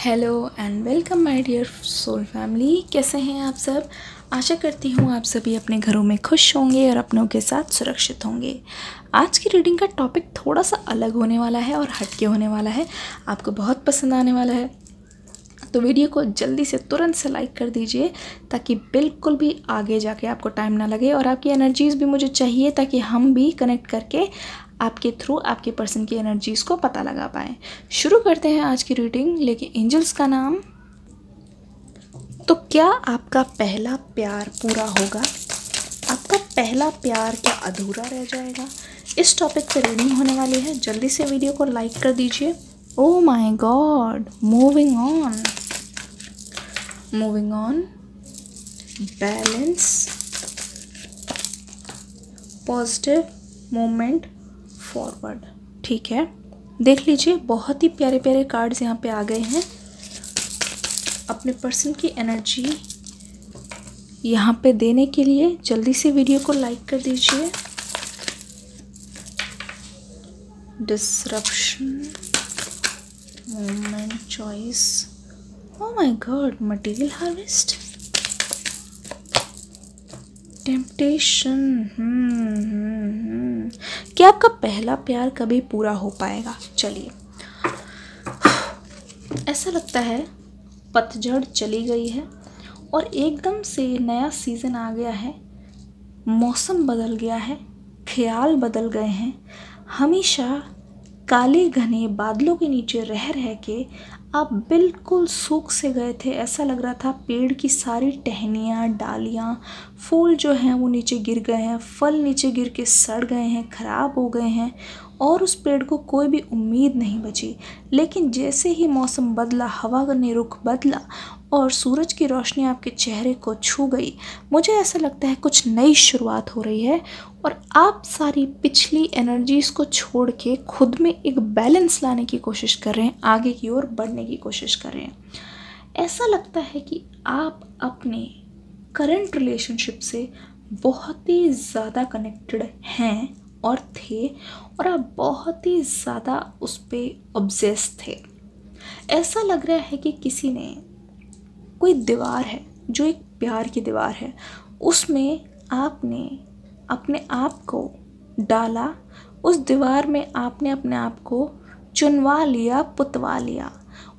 Hello and welcome my dear soul family. कैसे हैं आप सब? आशा करती हूँ आप सभी अपने घरों में खुश होंगे और अपनों के साथ सुरक्षित होंगे। आज की रीडिंग का टॉपिक थोड़ा सा अलग होने वाला है और हटके होने वाला है, आपको बहुत पसंद आने वाला है। तो वीडियो को जल्दी से तुरंत से लाइक कर दीजिए ताकि बिल्कुल भी आगे जाके आपको टाइम ना लगे, और आपकी एनर्जीज़ भी मुझे चाहिए ताकि हम भी कनेक्ट करके आपके थ्रू आपके पर्सन की एनर्जीज़ को पता लगा पाएँ। शुरू करते हैं आज की रीडिंग, लेके एंजल्स का नाम। तो क्या आपका पहला प्यार पूरा होगा? आपका पहला प्यार क्या अधूरा रह जाएगा? इस टॉपिक पे रीडिंग होने वाली है। जल्दी से वीडियो को लाइक कर दीजिए। Oh my God, moving on, balance, positive movement forward. ठीक है, देख लीजिए, बहुत ही प्यारे प्यारे कार्ड्स यहाँ पे आ गए हैं। अपने पर्सन की एनर्जी यहाँ पे देने के लिए जल्दी से वीडियो को लाइक कर दीजिए। Disruption, movement, choice, oh my God, material harvest, temptation. क्या आपका पहला प्यार कभी पूरा हो पाएगा? चलिए, ऐसा लगता है पतझड़ चली गई है और एकदम से नया सीज़न आ गया है। मौसम बदल गया है, ख्याल बदल गए हैं। हमेशा काले घने बादलों के नीचे रह रह के आप बिल्कुल सूख से गए थे। ऐसा लग रहा था पेड़ की सारी टहनियाँ, डालियाँ, फूल जो हैं वो नीचे गिर गए हैं, फल नीचे गिर के सड़ गए हैं, ख़राब हो गए हैं और उस पेड़ को कोई भी उम्मीद नहीं बची। लेकिन जैसे ही मौसम बदला, हवा ने रुख बदला और सूरज की रोशनी आपके चेहरे को छू गई, मुझे ऐसा लगता है कुछ नई शुरुआत हो रही है और आप सारी पिछली एनर्जीज़ को छोड़ के खुद में एक बैलेंस लाने की कोशिश कर रहे हैं, आगे की ओर बढ़ने की कोशिश कर रहे हैं। ऐसा लगता है कि आप अपने करंट रिलेशनशिप से बहुत ही ज़्यादा कनेक्टेड हैं और थे, और आप बहुत ही ज़्यादा उस पर ऑब्सेस थे। ऐसा लग रहा है कि किसी ने, कोई दीवार है जो एक प्यार की दीवार है, उसमें आपने अपने आप को डाला, उस दीवार में आपने अपने आप को चुनवा लिया, पुतवा लिया,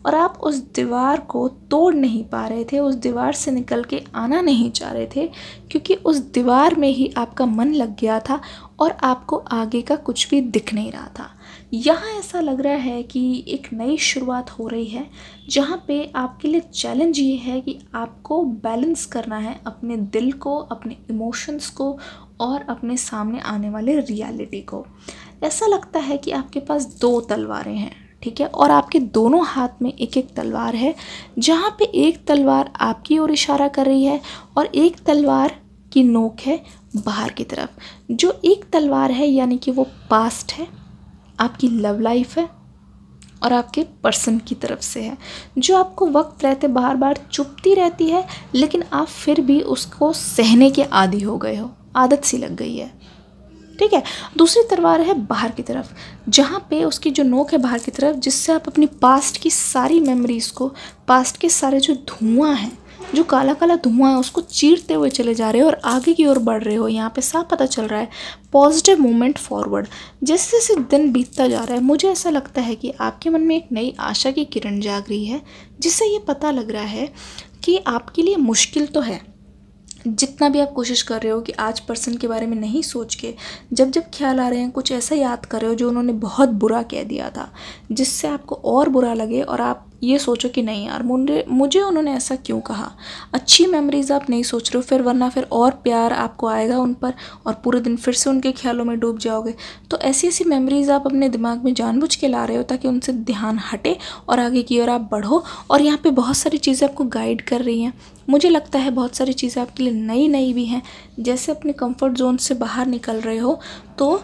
और आप उस दीवार को तोड़ नहीं पा रहे थे, उस दीवार से निकल के आना नहीं चाह रहे थे, क्योंकि उस दीवार में ही आपका मन लग गया था और आपको आगे का कुछ भी दिख नहीं रहा था। यहाँ ऐसा लग रहा है कि एक नई शुरुआत हो रही है, जहाँ पे आपके लिए चैलेंज ये है कि आपको बैलेंस करना है अपने दिल को, अपने इमोशंस को और अपने सामने आने वाले रियलिटी को। ऐसा लगता है कि आपके पास दो तलवारें हैं, ठीक है, और आपके दोनों हाथ में एक एक तलवार है, जहाँ पे एक तलवार आपकी ओर इशारा कर रही है और एक तलवार की नोक है बाहर की तरफ। जो एक तलवार है यानी कि वो पास्ट है, आपकी लव लाइफ है और आपके पर्सन की तरफ से है, जो आपको वक्त रहते बार बार चुभती रहती है, लेकिन आप फिर भी उसको सहने के आदी हो गए हो, आदत सी लग गई है। ठीक है, दूसरी तलवार है बाहर की तरफ, जहाँ पे उसकी जो नोक है बाहर की तरफ, जिससे आप अपनी पास्ट की सारी मेमोरीज़ को, पास्ट के सारे जो धुआं हैं, जो काला काला धुआं है, उसको चीरते हुए चले जा रहे हो और आगे की ओर बढ़ रहे हो। यहाँ पे साफ पता चल रहा है पॉजिटिव मूवमेंट फॉरवर्ड। जैसे जैसे दिन बीतता जा रहा है, मुझे ऐसा लगता है कि आपके मन में एक नई आशा की किरण जाग रही है, जिससे ये पता लग रहा है कि आपके लिए मुश्किल तो है, जितना भी आप कोशिश कर रहे हो कि आज पर्सन के बारे में नहीं सोच के, जब जब ख्याल आ रहे हैं, कुछ ऐसा याद कर रहे हो जो उन्होंने बहुत बुरा कह दिया था, जिससे आपको और बुरा लगे और आप ये सोचो कि नहीं यार, मुझे उन्होंने ऐसा क्यों कहा। अच्छी मेमोरीज आप नहीं सोच रहे हो, फिर वरना फिर और प्यार आपको आएगा उन पर और पूरे दिन फिर से उनके ख्यालों में डूब जाओगे। तो ऐसी ऐसी मेमोरीज आप अपने दिमाग में जानबूझ के ला रहे हो ताकि उनसे ध्यान हटे और आगे की ओर आप बढ़ो। और यहाँ पे बहुत सारी चीज़ें आपको गाइड कर रही हैं। मुझे लगता है बहुत सारी चीज़ें आपके लिए नई नई भी हैं। जैसे अपने कंफर्ट जोन से बाहर निकल रहे हो तो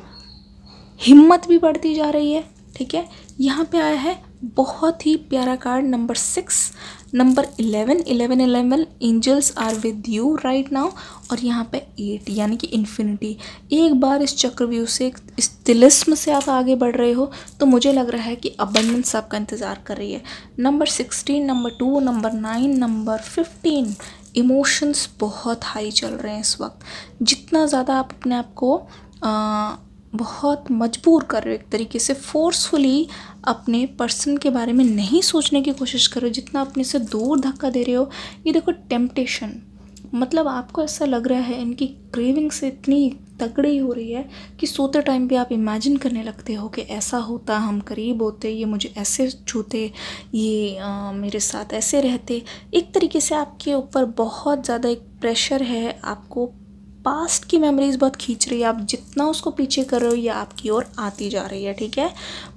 हिम्मत भी बढ़ती जा रही है। ठीक है, यहाँ पे आया है बहुत ही प्यारा card number 6, number 11, 11 11 angels are with you right now, और यहाँ पे 8 यानी कि इन्फिनिटी। एक बार इस चक्रव्यूह से, इस तिलिस्म से आप आगे बढ़ रहे हो तो मुझे लग रहा है कि अबंडेंस आपका इंतज़ार कर रही है। Number 16, number 2, number 9, number 15, emotions बहुत हाई चल रहे हैं इस वक्त। जितना ज़्यादा आप अपने आप को बहुत मजबूर कर रहे हो, एक तरीके से फोर्सफुली अपने पर्सन के बारे में नहीं सोचने की कोशिश कर रहे हो, जितना अपने से दूर धक्का दे रहे हो। ये देखो टेम्पटेशन, मतलब आपको ऐसा लग रहा है इनकी क्रेविंग से इतनी तगड़ी हो रही है कि सोते टाइम पे आप इमेजिन करने लगते हो कि ऐसा होता, हम करीब होते, ये मुझे ऐसे छूते, ये मेरे साथ ऐसे रहते। एक तरीके से आपके ऊपर बहुत ज़्यादा एक प्रेशर है, आपको पास्ट की मेमोरीज बहुत खींच रही है। आप जितना उसको पीछे कर रहे हो ये आपकी ओर आती जा रही है, ठीक है।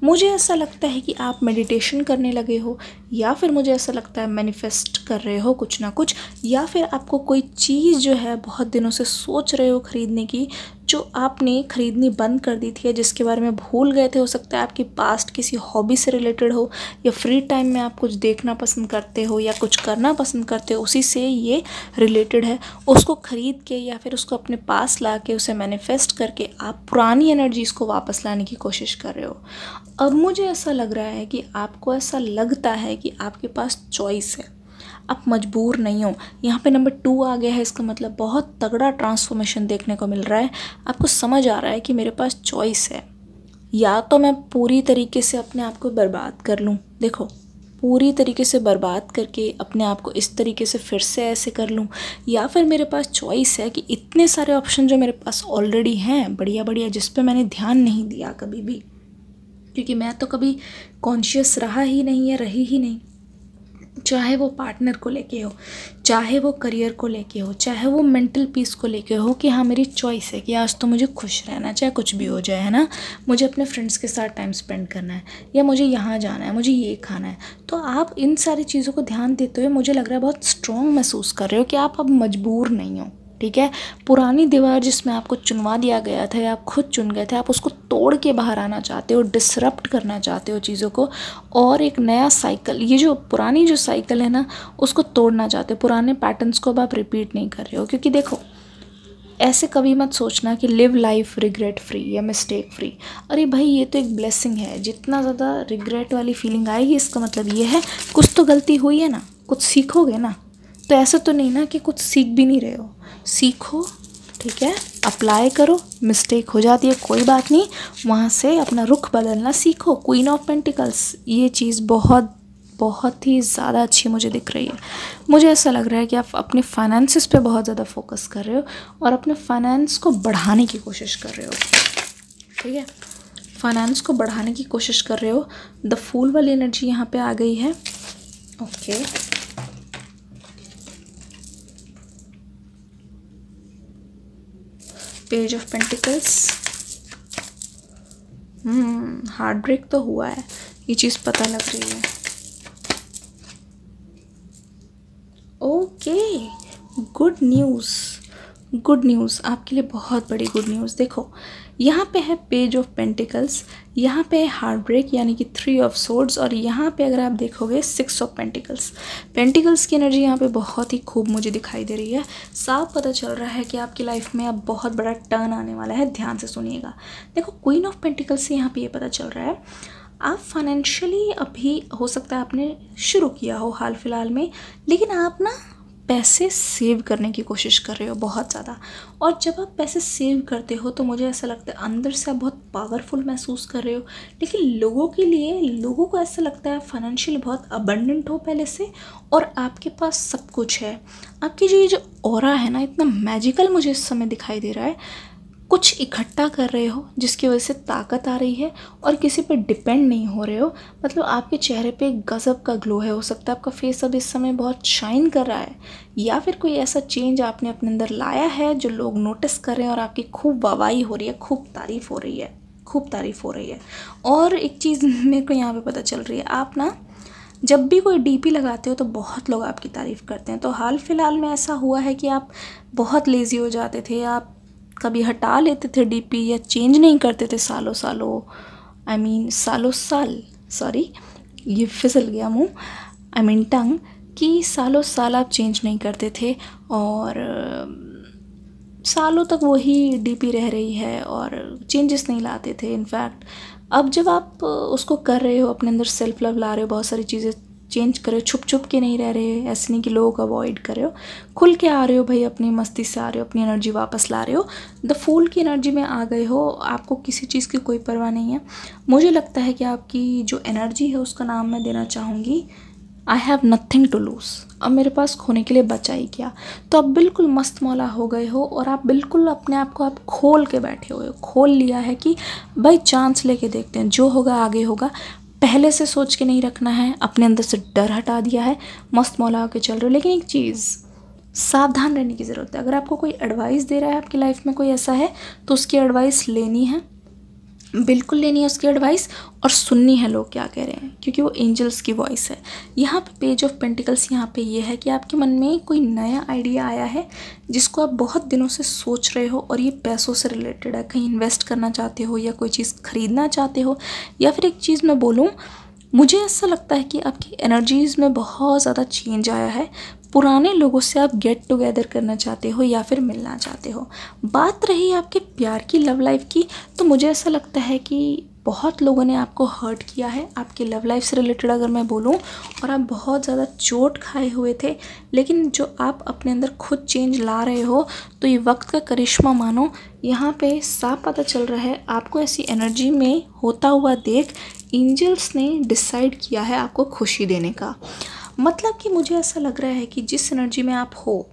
मुझे ऐसा लगता है कि आप मेडिटेशन करने लगे हो, या फिर मुझे ऐसा लगता है मैनिफेस्ट कर रहे हो कुछ ना कुछ, या फिर आपको कोई चीज़ जो है बहुत दिनों से सोच रहे हो खरीदने की, जो आपने खरीदनी बंद कर दी थी या जिसके बारे में भूल गए थे। हो सकता है आपकी पास्ट किसी हॉबी से रिलेटेड हो, या फ्री टाइम में आप कुछ देखना पसंद करते हो या कुछ करना पसंद करते हो, उसी से ये रिलेटेड है। उसको खरीद के या फिर उसको अपने पास ला के उसे मैनिफेस्ट करके आप पुरानी एनर्जीज को वापस लाने की कोशिश कर रहे हो। अब मुझे ऐसा लग रहा है कि आपको ऐसा लगता है कि आपके पास चॉइस है, आप मजबूर नहीं हो। यहाँ पे नंबर 2 आ गया है, इसका मतलब बहुत तगड़ा ट्रांसफॉर्मेशन देखने को मिल रहा है। आपको समझ आ रहा है कि मेरे पास चॉइस है, या तो मैं पूरी तरीके से अपने आप को बर्बाद कर लूँ, देखो पूरी तरीके से बर्बाद करके अपने आप को इस तरीके से फिर से ऐसे कर लूँ, या फिर मेरे पास चॉइस है कि इतने सारे ऑप्शन जो मेरे पास ऑलरेडी हैं बढ़िया बढ़िया, जिस पे मैंने ध्यान नहीं दिया कभी भी, क्योंकि मैं तो कभी कॉन्शियस रहा ही नहीं है, रही ही नहीं। चाहे वो पार्टनर को लेके हो, चाहे वो करियर को लेके हो, चाहे वो मेंटल पीस को लेके हो, कि हाँ मेरी चॉइस है कि आज तो मुझे खुश रहना है, चाहे कुछ भी हो जाए, है ना। मुझे अपने फ्रेंड्स के साथ टाइम स्पेंड करना है, या मुझे यहाँ जाना है, मुझे ये खाना है। तो आप इन सारी चीज़ों को ध्यान देते हुए मुझे लग रहा है बहुत स्ट्रॉन्ग महसूस कर रहे हो कि आप अब मजबूर नहीं हो, ठीक है। पुरानी दीवार जिसमें आपको चुनवा दिया गया था या आप खुद चुन गए थे, आप उसको तोड़ के बाहर आना चाहते हो, डिसरप्ट करना चाहते हो चीज़ों को, और एक नया साइकिल, ये जो पुरानी जो साइकिल है ना उसको तोड़ना चाहते हो। पुराने पैटर्न्स को अब आप रिपीट नहीं कर रहे हो, क्योंकि देखो ऐसे कभी मत सोचना कि लिव लाइफ रिग्रेट फ्री या मिस्टेक फ्री। अरे भाई ये तो एक ब्लेसिंग है, जितना ज़्यादा रिग्रेट वाली फीलिंग आएगी इसका मतलब ये है कुछ तो गलती हुई है ना, कुछ सीखोगे ना। तो ऐसा तो नहीं ना कि कुछ सीख भी नहीं रहे हो, सीखो, ठीक है, अप्लाई करो। मिस्टेक हो जाती है कोई बात नहीं, वहाँ से अपना रुख बदलना सीखो। क्वीन ऑफ पेंटिकल्स, ये चीज़ बहुत बहुत ही ज़्यादा अच्छी मुझे दिख रही है। मुझे ऐसा लग रहा है कि आप अपने फाइनेंसेस पे बहुत ज़्यादा फोकस कर रहे हो और अपने फाइनेंस को बढ़ाने की कोशिश कर रहे हो, ठीक है, फाइनेंस को बढ़ाने की कोशिश कर रहे हो। द फूल वाली एनर्जी यहाँ पे आ गई है, okay. Page of pentacles, heartbreak तो हुआ है, ये चीज़ पता लग रही है। Okay, good news, good news आपके लिए, बहुत बड़ी गुड न्यूज़। देखो यहाँ पे है पेज ऑफ पेंटिकल्स, यहाँ पे है हार्ट ब्रेक यानी कि 3 ऑफ सोर्ड्स, और यहाँ पे अगर आप देखोगे 6 ऑफ पेंटिकल्स। पेंटिकल्स की एनर्जी यहाँ पे बहुत ही खूब मुझे दिखाई दे रही है। साफ पता चल रहा है कि आपकी लाइफ में अब बहुत बड़ा टर्न आने वाला है, ध्यान से सुनिएगा। देखो क्वीन ऑफ पेंटिकल्स से यहाँ पे ये पता चल रहा है आप फाइनेंशियली अभी हो सकता है आपने शुरू किया हो हाल फिलहाल में, लेकिन आप ना पैसे सेव करने की कोशिश कर रहे हो बहुत ज़्यादा। और जब आप पैसे सेव करते हो तो मुझे ऐसा लगता है अंदर से आप बहुत पावरफुल महसूस कर रहे हो। लेकिन लोगों के लिए, लोगों को ऐसा लगता है फाइनेंशियली बहुत अबंडेंट हो पहले से, और आपके पास सब कुछ है। आपकी जो ये जो ऑरा है ना, इतना मैजिकल मुझे इस समय दिखाई दे रहा है। कुछ इकट्ठा कर रहे हो जिसकी वजह से ताकत आ रही है, और किसी पे डिपेंड नहीं हो रहे हो। मतलब आपके चेहरे पे गज़ब का ग्लो है। हो सकता है आपका फेस अब इस समय बहुत शाइन कर रहा है, या फिर कोई ऐसा चेंज आपने अपने अंदर लाया है जो लोग नोटिस कर रहे हैं और आपकी खूब वाहवाही हो रही है, खूब तारीफ़ हो रही है, खूब तारीफ़ हो रही है। और एक चीज़ मेरे को यहाँ पर पता चल रही है, आप ना जब भी कोई डीपी लगाते हो तो बहुत लोग आपकी तारीफ़ करते हैं। तो हाल फिलहाल में ऐसा हुआ है कि आप बहुत लेज़ी हो जाते थे, आप कभी हटा लेते थे डीपी या चेंज नहीं करते थे सालों सालों, सालों साल, सॉरी। ये फिसल गया मुंह, आई मीन टंग, कि सालों साल आप चेंज नहीं करते थे और सालों तक वही डीपी रह रही है और चेंजेस नहीं लाते थे। इनफैक्ट अब जब आप उसको कर रहे हो, अपने अंदर सेल्फ लव ला रहे हो, बहुत सारी चीज़ें चेंज कर रहे हो, छुप छुप के नहीं रह रहे, ऐसे नहीं कि लोगों को अवॉइड कर रहे हो, खुल के आ रहे हो भाई, अपनी मस्ती से आ रहे हो, अपनी एनर्जी वापस ला रहे हो, द फूल की एनर्जी में आ गए हो, आपको किसी चीज़ की कोई परवाह नहीं है। मुझे लगता है कि आपकी जो एनर्जी है उसका नाम मैं देना चाहूँगी I have nothing to lose. अब मेरे पास खोने के लिए बचा ही क्या। तो आप बिल्कुल मस्त मौला हो गए हो और आप बिल्कुल अपने आप को आप खोल के बैठे हुए हो, खोल लिया है कि भाई चांस लेके देखते हैं, जो होगा आगे होगा। पहले से सोच के नहीं रखना है, अपने अंदर से डर हटा दिया है, मस्त मौला होके चल रहे हो। लेकिन एक चीज़ सावधान रहने की ज़रूरत है। अगर आपको कोई एडवाइस दे रहा है, आपकी लाइफ में कोई ऐसा है, तो उसकी एडवाइस लेनी है, बिल्कुल लेनी है उसकी एडवाइस, और सुननी है लोग क्या कह रहे हैं, क्योंकि वो एंजल्स की वॉइस है। यहाँ पे पेज ऑफ पेंटिकल्स यहाँ पे ये है कि आपके मन में कोई नया आइडिया आया है जिसको आप बहुत दिनों से सोच रहे हो, और ये पैसों से रिलेटेड है। कहीं इन्वेस्ट करना चाहते हो या कोई चीज़ खरीदना चाहते हो, या फिर एक चीज़ मैं बोलूँ, मुझे ऐसा लगता है कि आपकी एनर्जीज़ में बहुत ज़्यादा चेंज आया है। पुराने लोगों से आप गेट टुगेदर करना चाहते हो या फिर मिलना चाहते हो। बात रही आपके प्यार की, लव लाइफ की, तो मुझे ऐसा लगता है कि बहुत लोगों ने आपको हर्ट किया है आपकी लव लाइफ से रिलेटेड अगर मैं बोलूँ, और आप बहुत ज़्यादा चोट खाए हुए थे। लेकिन जो आप अपने अंदर खुद चेंज ला रहे हो, तो ये वक्त का करिश्मा मानो। यहाँ पे साफ पता चल रहा है, आपको ऐसी एनर्जी में होता हुआ देख एंजल्स ने डिसाइड किया है आपको खुशी देने का। मतलब कि मुझे ऐसा लग रहा है कि जिस एनर्जी में आप हो,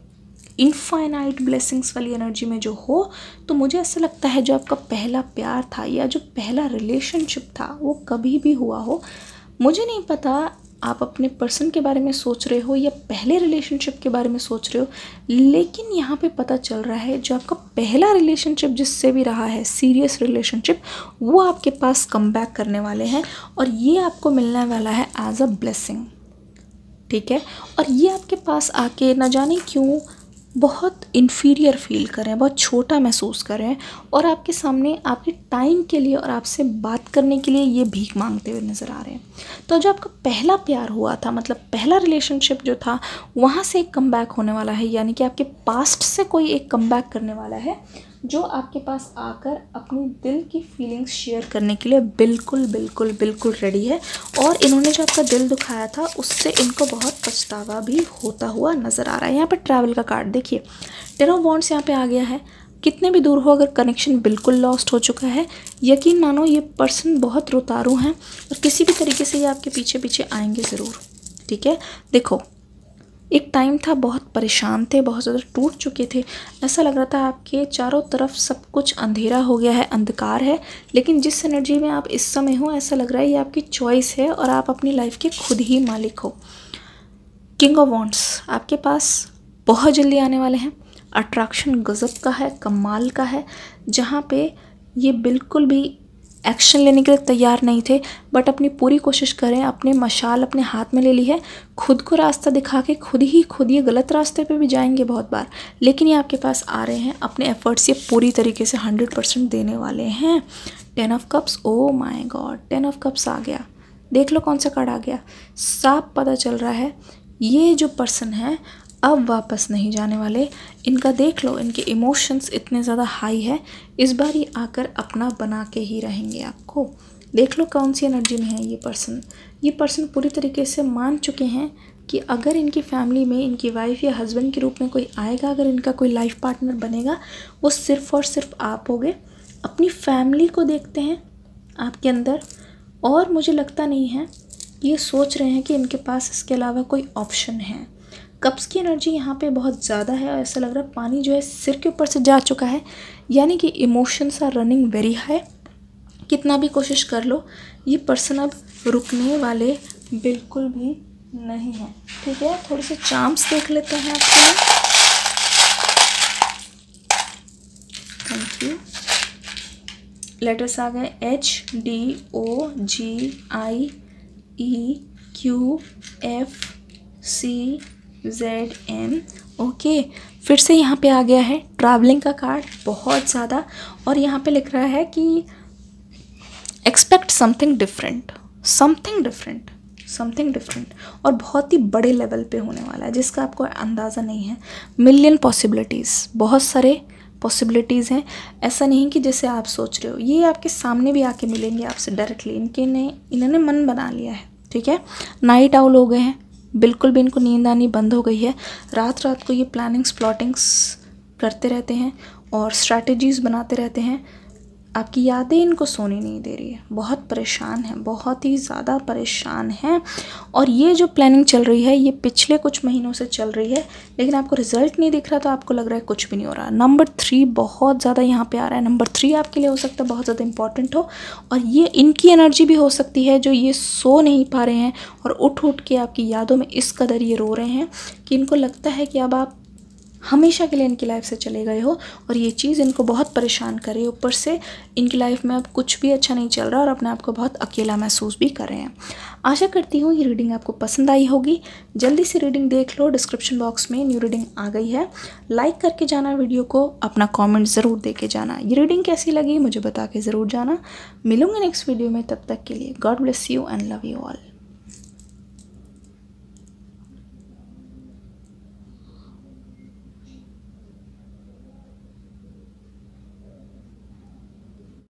इनफाइनाइट ब्लेसिंग्स वाली एनर्जी में जो हो, तो मुझे ऐसा लगता है जो आपका पहला प्यार था या जो पहला रिलेशनशिप था वो कभी भी हुआ हो। मुझे नहीं पता आप अपने पर्सन के बारे में सोच रहे हो या पहले रिलेशनशिप के बारे में सोच रहे हो, लेकिन यहाँ पे पता चल रहा है जो आपका पहला रिलेशनशिप जिससे भी रहा है, सीरियस रिलेशनशिप, वो आपके पास कम बैक करने वाले हैं और ये आपको मिलने वाला है एज अ ब्लेसिंग। ठीक है, और ये आपके पास आके न जाने क्यों बहुत इन्फीरियर फील कर रहे हैं, बहुत छोटा महसूस कर रहे हैं, और आपके सामने आपके टाइम के लिए और आपसे बात करने के लिए ये भीख मांगते हुए नज़र आ रहे हैं। तो जो आपका पहला प्यार हुआ था, मतलब पहला रिलेशनशिप जो था, वहाँ से एक कमबैक होने वाला है, यानी कि आपके पास्ट से कोई एक कमबैक करने वाला है जो आपके पास आकर अपनी दिल की फीलिंग्स शेयर करने के लिए बिल्कुल बिल्कुल बिल्कुल रेडी है। और इन्होंने जो आपका दिल दुखाया था उससे इनको बहुत पछतावा भी होता हुआ नज़र आ रहा है। यहाँ पर ट्रैवल का कार्ड देखिए, 10 ऑफ वॉन्ड्स यहाँ पे आ गया है। कितने भी दूर हो, अगर कनेक्शन बिल्कुल लॉस्ट हो चुका है, यकीन मानो ये पर्सन बहुत रुतारू हैं और किसी भी तरीके से ये आपके पीछे पीछे आएंगे ज़रूर। ठीक है, देखो एक टाइम था, बहुत परेशान थे, बहुत ज़्यादा टूट चुके थे, ऐसा लग रहा था आपके चारों तरफ सब कुछ अंधेरा हो गया है, अंधकार है। लेकिन जिस एनर्जी में आप इस समय हो, ऐसा लग रहा है ये आपकी चॉइस है और आप अपनी लाइफ के खुद ही मालिक हो। किंग ऑफ वॉन्ड्स आपके पास बहुत जल्दी आने वाले हैं। अट्रैक्शन गज़ब का है, कमाल का है, जहाँ पे ये बिल्कुल भी एक्शन लेने के लिए तैयार नहीं थे, बट अपनी पूरी कोशिश करें, अपने मशाल अपने हाथ में ले ली है, खुद को रास्ता दिखा के खुद ये गलत रास्ते पे भी जाएंगे बहुत बार, लेकिन ये आपके पास आ रहे हैं, अपने एफर्ट्स ये पूरी तरीके से 100% देने वाले हैं। 10 of cups, oh my God, 10 of cups आ गया। देख लो कौन सा कार्ड आ गया। साफ पता चल रहा है ये जो पर्सन है अब वापस नहीं जाने वाले। इनका देख लो, इनके इमोशंस इतने ज़्यादा हाई है, इस बार ये आकर अपना बना के ही रहेंगे आपको। देख लो कौन सी एनर्जी में है ये पर्सन। ये पर्सन पूरी तरीके से मान चुके हैं कि अगर इनकी फैमिली में इनकी वाइफ या हस्बैंड के रूप में कोई आएगा, अगर इनका कोई लाइफ पार्टनर बनेगा, वो सिर्फ़ और सिर्फ आप होगे। अपनी फैमिली को देखते हैं आपके अंदर, और मुझे लगता नहीं है ये सोच रहे हैं कि इनके पास इसके अलावा कोई ऑप्शन है। कप्स की एनर्जी यहाँ पे बहुत ज़्यादा है और ऐसा लग रहा है पानी जो है सिर के ऊपर से जा चुका है, यानी कि emotions are running very high. कितना भी कोशिश कर लो, ये पर्सन अब रुकने वाले बिल्कुल भी नहीं है। ठीक है, थोड़े से चार्म्स देख लेते हैं आपके लिए। Thank you. लेटर्स आ गए HDOGIEQFCZN। ओके, फिर से यहाँ पे आ गया है ट्रैवलिंग का कार्ड बहुत ज़्यादा, और यहाँ पे लिख रहा है कि expect something different, something different, something different, और बहुत ही बड़े लेवल पे होने वाला है जिसका आपको अंदाज़ा नहीं है। मिलियन पॉसिबिलिटीज़, बहुत सारे पॉसिबिलिटीज़ हैं। ऐसा नहीं कि जैसे आप सोच रहे हो, ये आपके सामने भी आके मिलेंगे आपसे डायरेक्टली। इन्होंने मन बना लिया है, ठीक है। नाइट आउल हो गए हैं, बिल्कुल भी इनको नींद आनी बंद हो गई है। रात रात को ये प्लानिंग्स प्लॉटिंग्स करते रहते हैं और स्ट्रैटेजीज़ बनाते रहते हैं। आपकी यादें इनको सोने नहीं दे रही है, बहुत परेशान है, बहुत ही ज़्यादा परेशान हैं। और ये जो प्लानिंग चल रही है ये पिछले कुछ महीनों से चल रही है, लेकिन आपको रिजल्ट नहीं दिख रहा, तो आपको लग रहा है कुछ भी नहीं हो रहा। नंबर 3 बहुत ज़्यादा यहाँ पे आ रहा है। नंबर 3 आपके लिए हो सकता है बहुत ज़्यादा इंपॉर्टेंट हो, और ये इनकी एनर्जी भी हो सकती है जो ये सो नहीं पा रहे हैं और उठ उठ के आपकी यादों में इस कदर ये रो रहे हैं कि इनको लगता है कि अब आप हमेशा के लिए इनकी लाइफ से चले गए हो, और ये चीज़ इनको बहुत परेशान करे। ऊपर से इनकी लाइफ में अब कुछ भी अच्छा नहीं चल रहा और अपने आप को बहुत अकेला महसूस भी कर रहे हैं। आशा करती हूँ ये रीडिंग आपको पसंद आई होगी। जल्दी से रीडिंग देख लो, डिस्क्रिप्शन बॉक्स में न्यू रीडिंग आ गई है। लाइक करके जाना वीडियो को, अपना कॉमेंट ज़रूर दे के जाना। ये रीडिंग कैसी लगी मुझे बता के ज़रूर जाना। मिलूंगी नेक्स्ट वीडियो में, तब तक के लिए God bless you and love you all.